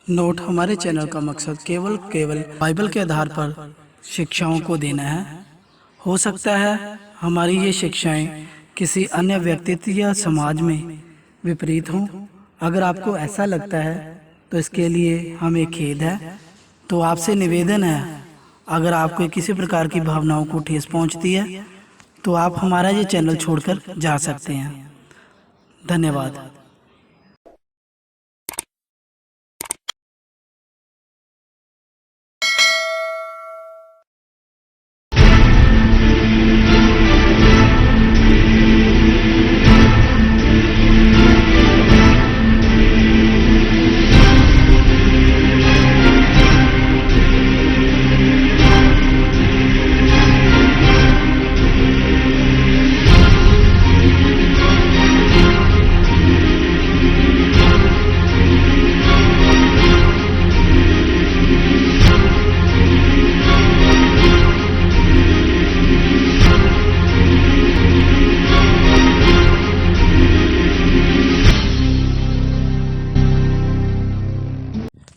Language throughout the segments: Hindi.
नोट, हमारे चैनल का मकसद केवल बाइबल के आधार पर शिक्षाओं को देना है। हो सकता है हमारी ये शिक्षाएं किसी अन्य व्यक्तित्व या समाज में विपरीत हों। अगर आपको ऐसा लगता है तो इसके लिए हमें खेद है। तो आपसे निवेदन है, अगर आपको किसी प्रकार की भावनाओं को ठेस पहुंचती है तो आप हमारा ये चैनल छोड़कर जा सकते हैं। धन्यवाद।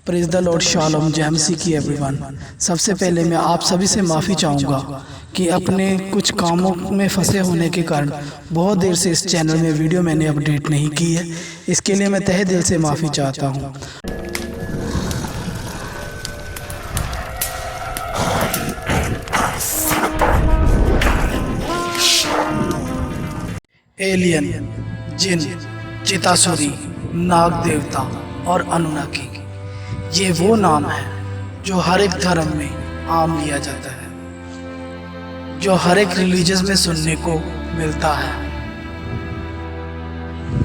प्रेज़ द लॉर्ड, शालोम, जय मसीह की एवरीवन। सबसे पहले मैं आप सभी से माफ़ी चाहूँगा कि अपने कुछ कामों में फंसे होने के कारण बहुत देर से इस चैनल में वीडियो मैंने अपडेट नहीं की है। इसके लिए मैं तहे दिल से माफ़ी चाहता हूँ। एलियन, जिन, चितासुरी, नाग देवता और अनुनाकी, ये वो नाम है जो हर एक धर्म में आम लिया जाता है, जो हर एक रिलीजन में सुनने को मिलता है।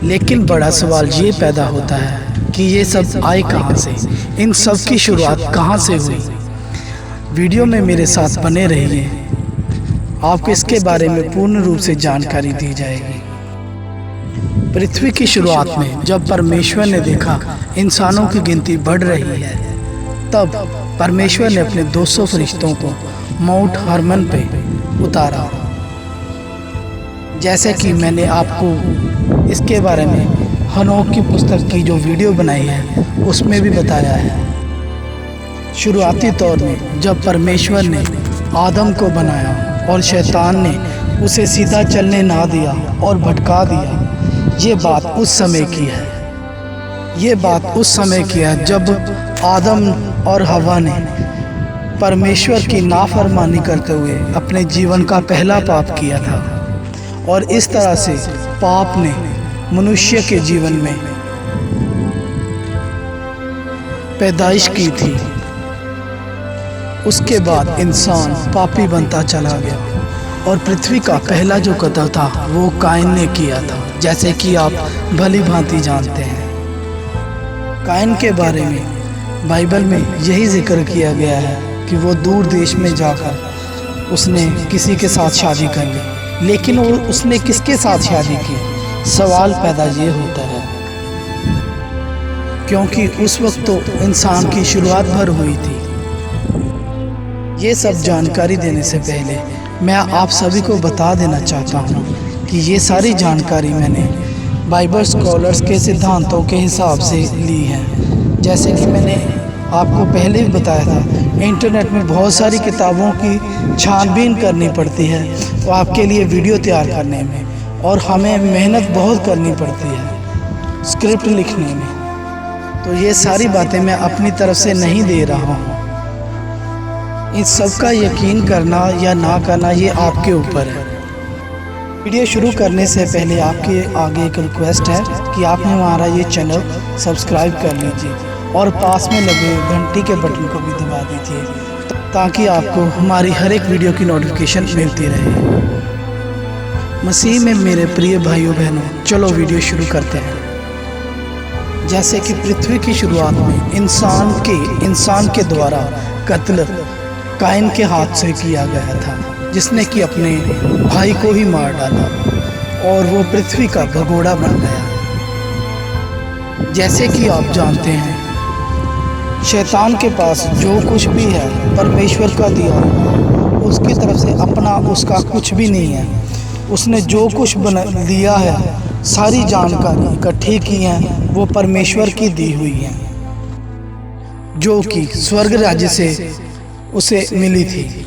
लेकिन बड़ा सवाल ये पैदा होता है कि ये सब आए कहाँ से, इन सब की शुरुआत कहाँ से हुई। वीडियो में मेरे साथ बने रहिए, आपको इसके बारे में पूर्ण रूप से जानकारी दी जाएगी। पृथ्वी की शुरुआत में जब परमेश्वर ने देखा इंसानों की गिनती बढ़ रही है, तब परमेश्वर ने अपने 200 फरिश्तों को माउंट हर्मन पे उतारा। जैसे कि मैंने आपको इसके बारे में हनोक की पुस्तक की जो वीडियो बनाई है उसमें भी बताया है। शुरुआती तौर में जब परमेश्वर ने आदम को बनाया और शैतान ने उसे सीधा चलने ना दिया और भटका दिया, ये बात उस समय की है। ये बात उस समय की है जब आदम और हवा ने परमेश्वर की नाफरमानी करते हुए अपने जीवन का पहला पाप किया था, और इस तरह से पाप ने मनुष्य के जीवन में पैदाइश की थी। उसके बाद इंसान पापी बनता चला गया और पृथ्वी का पहला जो कत्ल था वो काइन ने किया था, जैसे कि आप भली भांति जानते हैं। काइन के बारे में बाइबल में यही जिक्र किया गया है कि वो दूर देश में जाकर उसने किसी के साथ शादी कर ली। लेकिन वो उसने किसके साथ शादी की, सवाल पैदा ये होता है, क्योंकि उस वक्त तो इंसान की शुरुआत भर हुई थी। ये सब जानकारी देने से पहले मैं आप सभी को बता देना चाहता हूँ कि ये सारी जानकारी मैंने बाइबल स्कॉलर्स के सिद्धांतों के हिसाब से ली है। जैसे कि मैंने आपको पहले भी बताया था, इंटरनेट में बहुत सारी किताबों की छानबीन करनी पड़ती है तो आपके लिए वीडियो तैयार करने में, और हमें मेहनत बहुत करनी पड़ती है स्क्रिप्ट लिखने में। तो ये सारी बातें मैं अपनी तरफ से नहीं दे रहा हूँ। इन सब का यकीन करना या ना करना ये आपके ऊपर है। वीडियो शुरू करने से पहले आपके आगे एक रिक्वेस्ट है कि आप हमारा ये चैनल सब्सक्राइब कर लीजिए और पास में लगे घंटी के बटन को भी दबा दीजिए, ताकि आपको हमारी हर एक वीडियो की नोटिफिकेशन मिलती रहे। मसीह में मेरे प्रिय भाइयों बहनों, चलो वीडियो शुरू करते हैं। जैसे कि पृथ्वी की शुरुआत में इंसान के द्वारा कत्ल काइन के हाथ से किया गया था, जिसने कि अपने भाई को ही मार डाला और वो पृथ्वी का भगोड़ा बन गया। जैसे कि आप जानते हैं, शैतान के पास जो कुछ भी है परमेश्वर का दिया हुआ, उसकी तरफ से अपना उसका कुछ भी नहीं है। उसने जो कुछ दिया है, सारी जानकारी इकट्ठी की है, वो परमेश्वर की दी हुई है। जो कि स्वर्ग राज्य से उसे मिली थी।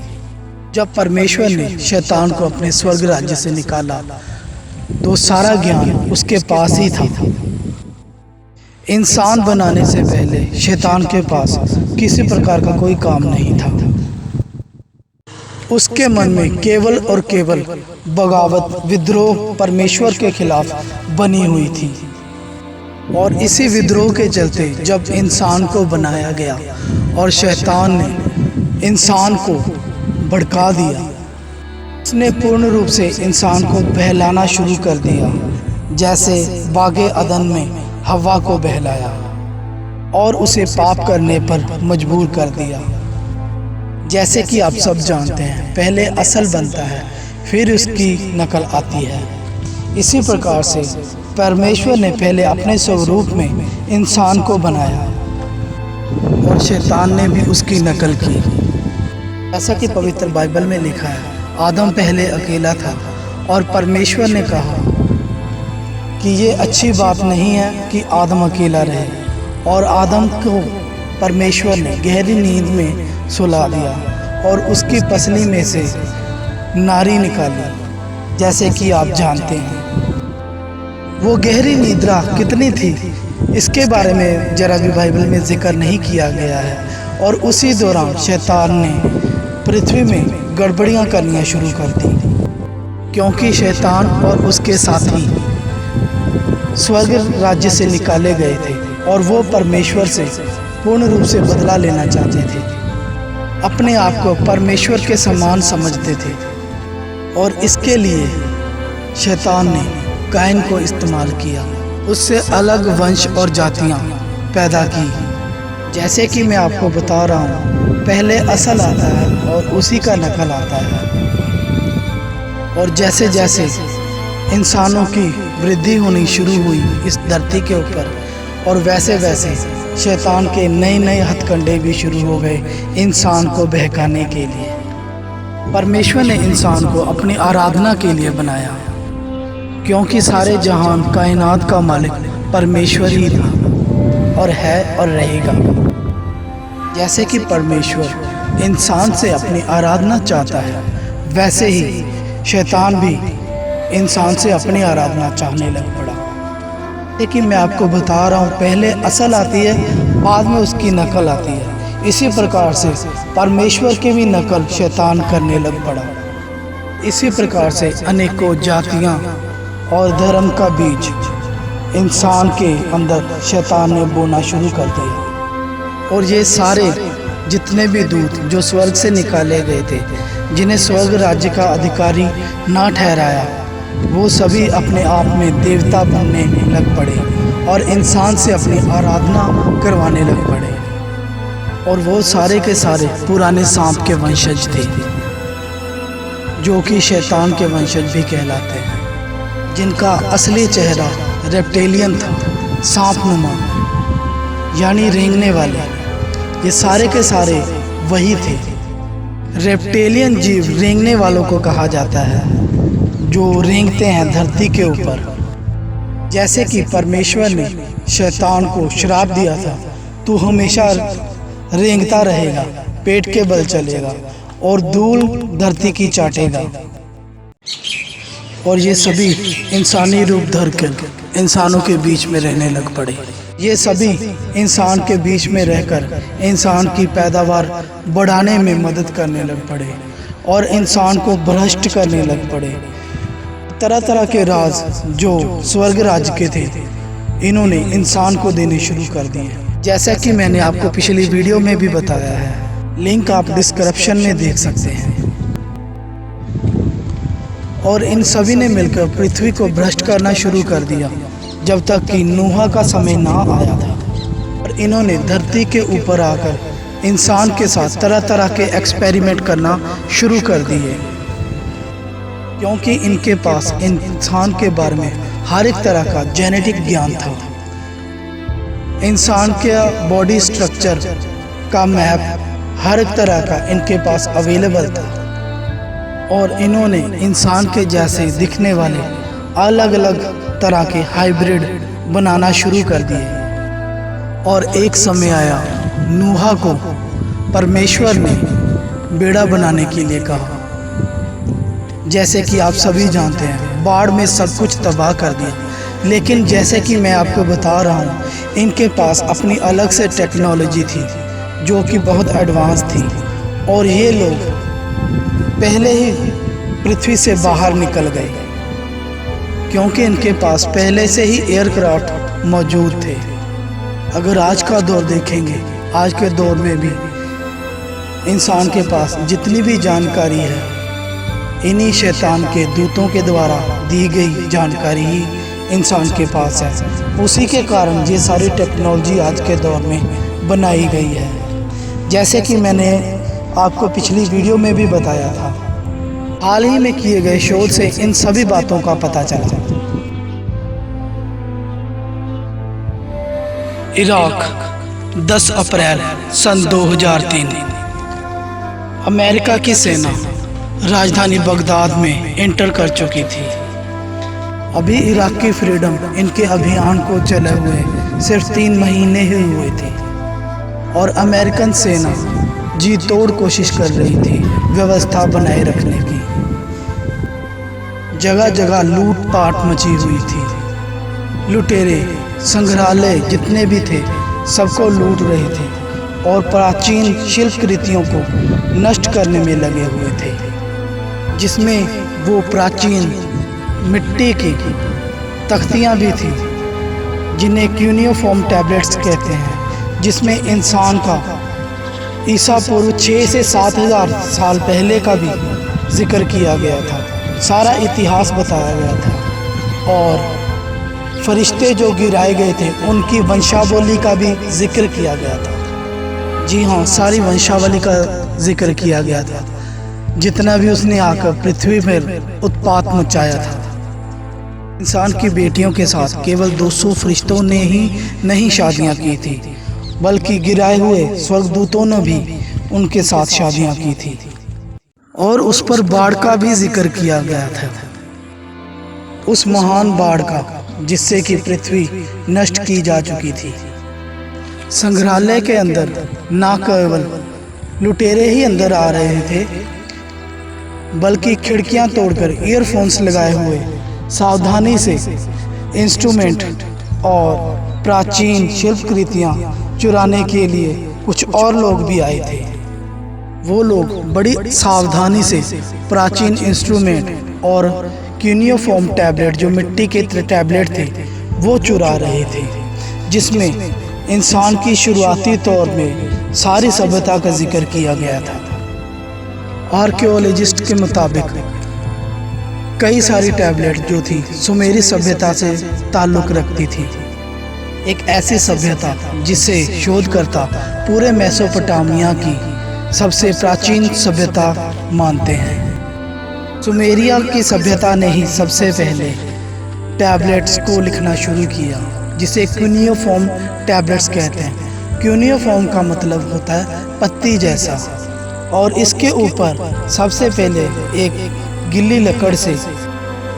जब परमेश्वर ने शैतान को अपने स्वर्ग राज्य से निकाला तो सारा ज्ञान उसके पास ही था। इंसान बनाने से पहले शैतान के पास किसी प्रकार का कोई काम नहीं था। उसके मन में केवल और केवल बगावत, विद्रोह परमेश्वर के खिलाफ बनी हुई थी। और इसी विद्रोह के चलते जब इंसान को बनाया गया और शैतान ने इंसान को भड़का दिया, उसने पूर्ण रूप से इंसान को बहलाना शुरू कर दिया, जैसे बागे अदन में हवा को बहलाया और उसे पाप करने पर मजबूर कर दिया। जैसे कि आप सब जानते हैं, पहले असल बनता है, फिर उसकी नकल आती है। इसी प्रकार से परमेश्वर ने पहले अपने स्वरूप में इंसान को बनाया और शैतान ने भी उसकी नकल की। ऐसा कि पवित्र बाइबल में लिखा है, आदम पहले अकेला था और परमेश्वर ने कहा कि ये अच्छी बात नहीं है कि आदम अकेला रहे, और आदम को परमेश्वर ने गहरी नींद में सुला दिया और उसकी पसली में से नारी निकाली। जैसे कि आप जानते हैं, वो गहरी निद्रा कितनी थी इसके बारे में जरा भी बाइबल में जिक्र नहीं किया गया है। और उसी दौरान शैतान ने पृथ्वी में गड़बड़ियां करनियां शुरू कर दी, क्योंकि शैतान और उसके साथी स्वर्ग राज्य से निकाले गए थे और वो परमेश्वर से पूर्ण रूप से बदला लेना चाहते थे। अपने आप को परमेश्वर के समान समझते थे और इसके लिए शैतान ने काइन को इस्तेमाल किया, उससे अलग वंश और जातियां पैदा की। जैसे कि मैं आपको बता रहा हूँ, पहले असल आता है और उसी का नकल आता है। और जैसे जैसे इंसानों की वृद्धि होनी शुरू हुई इस धरती के ऊपर, और वैसे वैसे शैतान के नए नए हथकंडे भी शुरू हो गए इंसान को बहकाने के लिए। परमेश्वर ने इंसान को अपनी आराधना के लिए बनाया, क्योंकि सारे जहान कायनात का मालिक परमेश्वर ही था और है और रहेगा। जैसे कि परमेश्वर इंसान से अपनी आराधना चाहता है, वैसे ही शैतान भी इंसान से अपनी आराधना चाहने लग पड़ा। लेकिन मैं आपको बता रहा हूँ, पहले असल आती है, बाद में उसकी नकल आती है। इसी प्रकार से परमेश्वर की भी नकल शैतान करने लग पड़ा। इसी प्रकार से अनेकों जातियाँ और धर्म का बीज इंसान के अंदर शैतान ने बोना शुरू कर दिया। और ये सारे जितने भी दूत जो स्वर्ग से निकाले गए थे, जिन्हें स्वर्ग राज्य का अधिकारी ना ठहराया, वो सभी अपने आप में देवता बनने लग पड़े और इंसान से अपनी आराधना करवाने लग पड़े। और वो सारे के सारे पुराने सांप के वंशज थे, जो कि शैतान के वंशज भी कहलाते हैं, जिनका असली चेहरा रेप्टेलियन था, सांपनुमा यानी रेंगने वाले। ये सारे के सारे वही थे। रेप्टेलियन जीव रेंगने वालों को कहा जाता है, जो रेंगते हैं धरती के ऊपर। जैसे कि परमेश्वर ने शैतान को श्राप दिया था, तू हमेशा रेंगता रहेगा, पेट के बल चलेगा और धूल धरती की चाटेगा। और ये सभी इंसानी रूप धरकर इंसानों के बीच में रहने लग पड़े। ये सभी इंसान के बीच में रहकर इंसान की पैदावार बढ़ाने में मदद करने लग पड़े और इंसान को भ्रष्ट करने लग पड़े। तरह तरह के राज जो स्वर्ग राज्य के थे, इन्होंने इंसान को देने शुरू कर दिए। जैसा कि मैंने आपको पिछली वीडियो में भी बताया है, लिंक आप डिस्क्रिप्शन में देख सकते हैं। और इन सभी ने मिलकर पृथ्वी को भ्रष्ट करना शुरू कर दिया, जब तक कि नूह का समय ना आया था। और इन्होंने धरती के ऊपर आकर इंसान के साथ तरह तरह के एक्सपेरिमेंट करना शुरू कर दिए, क्योंकि इनके पास इंसान के बारे में हर एक तरह का जेनेटिक ज्ञान था। इंसान के बॉडी स्ट्रक्चर का मैप हर एक तरह का इनके पास अवेलेबल था। और इन्होंने इंसान के जैसे दिखने वाले अलग अलग तरह के हाइब्रिड बनाना शुरू कर दिए। और एक समय आया नूहा को परमेश्वर ने बेड़ा बनाने के लिए कहा। जैसे कि आप सभी जानते हैं, बाढ़ में सब कुछ तबाह कर दिया। लेकिन जैसे कि मैं आपको बता रहा हूँ, इनके पास अपनी अलग से टेक्नोलॉजी थी जो कि बहुत एडवांस थी, और ये लोग पहले ही पृथ्वी से बाहर निकल गए क्योंकि इनके पास पहले से ही एयरक्राफ्ट मौजूद थे। अगर आज का दौर देखेंगे, आज के दौर में भी इंसान के पास जितनी भी जानकारी है, इन्हीं शैतान के दूतों के द्वारा दी गई जानकारी ही इंसान के पास है। उसी के कारण ये सारी टेक्नोलॉजी आज के दौर में बनाई गई है। जैसे कि मैंने आपको पिछली वीडियो में भी बताया था, हाल ही में किए गए शोध से इन सभी बातों का पता चला। इराक 10 अप्रैल सन 2003। अमेरिका की सेना राजधानी बगदाद में एंटर कर चुकी थी। अभी इराक की फ्रीडम इनके अभियान को चले हुए सिर्फ 3 महीने ही हुए थे, और अमेरिकन सेना जी तोड़ कोशिश कर रही थी व्यवस्था बनाए रखने की। जगह जगह लूटपाट मची हुई थी। लुटेरे संग्रहालय जितने भी थे सबको लूट रहे थे और प्राचीन शिल्पकृतियों को नष्ट करने में लगे हुए थे, जिसमें वो प्राचीन मिट्टी की तख्तियाँ भी थी जिन्हें क्यूनियोफॉर्म टैबलेट्स कहते हैं, जिसमें इंसान का ईसा पूर्व 6 से 7 हज़ार साल पहले का भी जिक्र किया गया था। सारा इतिहास बताया गया था, और फरिश्ते जो गिराए गए थे उनकी वंशावली का भी जिक्र किया गया था। जी हाँ, सारी वंशावली का जिक्र किया गया था, जितना भी उसने आकर पृथ्वी पर उत्पात मचाया था। इंसान की बेटियों के साथ केवल 200 फरिश्तों ने ही नहीं शादियां की थी, बल्कि गिराए हुए स्वर्गदूतों ने भी उनके साथ शादियां की थी, और उस पर बाढ़ का भी जिक्र किया गया था। उस महान बाढ़ का जिससे कि पृथ्वी नष्ट की जा चुकी थी। संग्रहालय के अंदर ना केवल लुटेरे ही अंदर आ रहे थे, बल्कि खिड़कियां तोड़कर ईयरफोन्स लगाए हुए सावधानी से इंस्ट्रूमेंट और प्राचीन शिल्पकृतियां चुराने के लिए कुछ और लोग भी आए थे। वो लोग बड़ी सावधानी से प्राचीन इंस्ट्रूमेंट और क्यूनियोफॉर्म टैबलेट, जो मिट्टी के टैबलेट थे, वो चुरा रहे थे, जिसमें इंसान की शुरुआती तौर में सारी सभ्यता का जिक्र किया गया था। आर्कियोलॉजिस्ट के मुताबिक कई सारी टैबलेट जो थी सुमेरी सभ्यता से ताल्लुक़ रखती थी, एक ऐसी सभ्यता जिसे शोधकर्ता पूरे मेसोपोटामिया की सबसे प्राचीन सभ्यता मानते हैं। सुमेरिया की सभ्यता ने ही सबसे पहले टैबलेट्स को लिखना शुरू किया, जिसे क्यूनियोफॉर्म टैबलेट्स कहते हैं। क्यूनियोफॉर्म का मतलब होता है पत्ती जैसा, और इसके ऊपर सबसे पहले एक गीली लकड़ से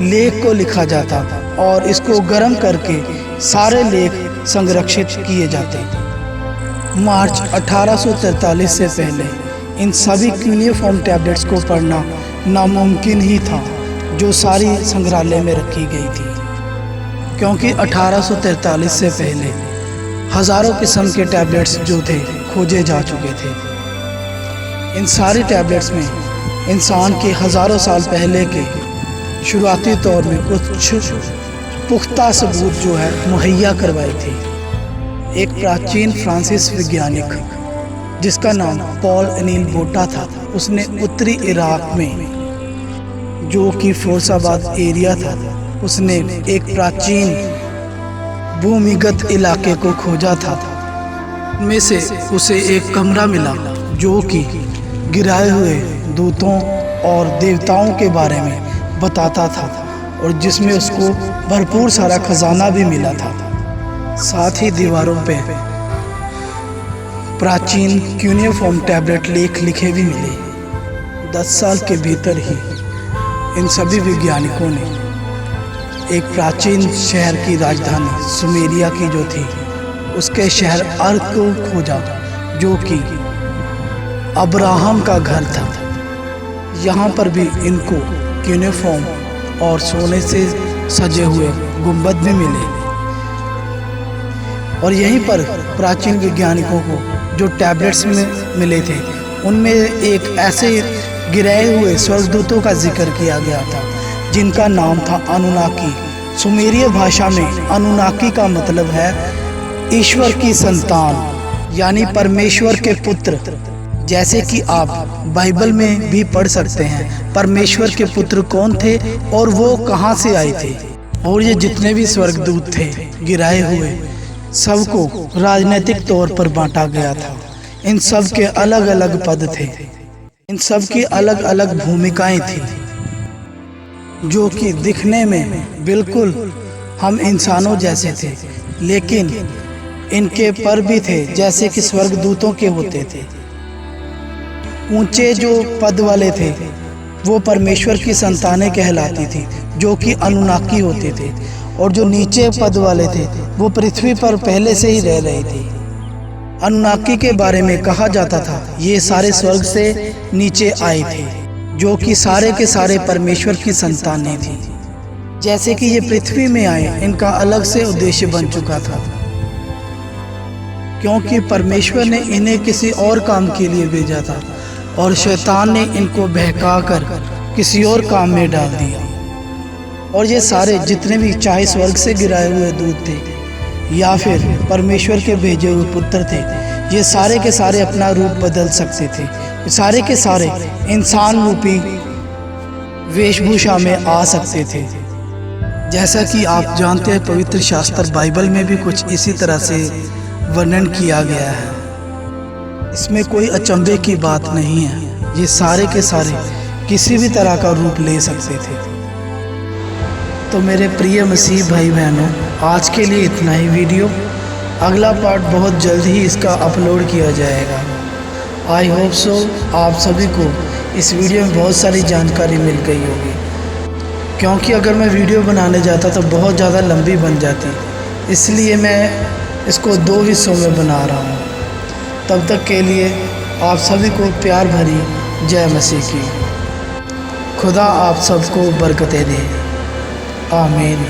लेख को लिखा जाता और इसको गर्म करके सारे लेख संरक्षित किए जाते। मार्च 1843 से पहले इन सभी क्यूनियोफॉर्म टैबलेट्स को पढ़ना नामुमकिन ही था, जो सारी संग्रहालय में रखी गई थी, क्योंकि 1843 से पहले हज़ारों किस्म के टैबलेट्स जो थे खोजे जा चुके थे। इन सारी टैबलेट्स में इंसान के हज़ारों साल पहले के शुरुआती तौर में कुछ पुख्ता सबूत जो है मुहैया करवाए थे। एक प्राचीन फ्रांसीसी वैज्ञानिक जिसका नाम पॉल अनील बोटा था, उसने उत्तरी इराक में, जो कि फैसलाबाद एरिया था, उसने एक प्राचीन भूमिगत इलाके को खोजा था। उनमें से उसे एक कमरा मिला जो कि गिराए हुए दूतों और देवताओं के बारे में बताता था, और जिसमें उसको भरपूर सारा खजाना भी मिला था। साथ ही दीवारों पे प्राचीन क्यूनियोफॉर्म टैबलेट लेख लिखे भी मिले। 10 साल के भीतर ही इन सभी वैज्ञानिकों ने एक प्राचीन शहर की राजधानी सुमेरिया की जो थी, उसके शहर अर्क को खोजा, जो कि अब्राहम का घर था। यहाँ पर भी इनको यूनिफॉर्म और सोने से सजे हुए गुंबद भी मिले। और यहीं पर प्राचीन वैज्ञानिकों को जो टैबलेट्स में मिले थे, उनमें एक ऐसे गिराए हुए स्वर्गदूतों का जिक्र किया गया था जिनका नाम था अनुनाकी। सुमेरिय भाषा में अनुनाकी का मतलब है ईश्वर की संतान, यानी परमेश्वर के पुत्र। जैसे कि आप बाइबल में भी पढ़ सकते हैं परमेश्वर के पुत्र कौन थे और वो कहाँ से आए थे। और ये जितने भी स्वर्गदूत थे गिराए हुए, सबको राजनीतिक तौर पर बांटा गया था। इन सब के अलग अलग पद थे, इन सब की अलग अलग भूमिकाएं थी, जो कि दिखने में बिल्कुल हम इंसानों जैसे थे, लेकिन इनके पर भी थे जैसे कि स्वर्गदूतों के होते थे। ऊंचे जो पद वाले थे वो परमेश्वर की संतानें कहलाती थी, जो कि अनुनाकी होते थे। और जो नीचे पद वाले थे वो पृथ्वी पर पहले से ही रह रहे थे। अनुनाकी के बारे में कहा जाता था ये सारे स्वर्ग से नीचे आए थे, जो कि सारे के सारे परमेश्वर की संतानें थी। जैसे कि ये पृथ्वी में आए, इनका अलग से उद्देश्य बन चुका था, क्योंकि परमेश्वर ने इन्हें किसी और काम के लिए भेजा था और शैतान ने इनको बहकाकर किसी और काम में डाल दिया। और ये सारे जितने भी, चाहे स्वर्ग से गिराए हुए दूत थे या फिर परमेश्वर के भेजे हुए पुत्र थे, ये सारे के सारे अपना रूप बदल सकते थे। सारे के सारे इंसान रूपी वेशभूषा में आ सकते थे। जैसा कि आप जानते हैं पवित्र शास्त्र बाइबल में भी कुछ इसी तरह से वर्णन किया गया है। इसमें कोई अचंभे की बात नहीं है। ये सारे के सारे किसी भी तरह का रूप ले सकते थे। तो मेरे प्रिय मसीह भाई बहनों, आज के लिए इतना ही वीडियो। अगला पार्ट बहुत जल्द ही इसका अपलोड किया जाएगा। आई होप सो आप सभी को इस वीडियो में बहुत सारी जानकारी मिल गई होगी, क्योंकि अगर मैं वीडियो बनाने जाता तो बहुत ज़्यादा लंबी बन जाती, इसलिए मैं इसको 2 हिस्सों में बना रहा हूँ। तब तक के लिए आप सभी को प्यार भरी जय मसीह की। खुदा आप सबको बरकतें दे। आमीन।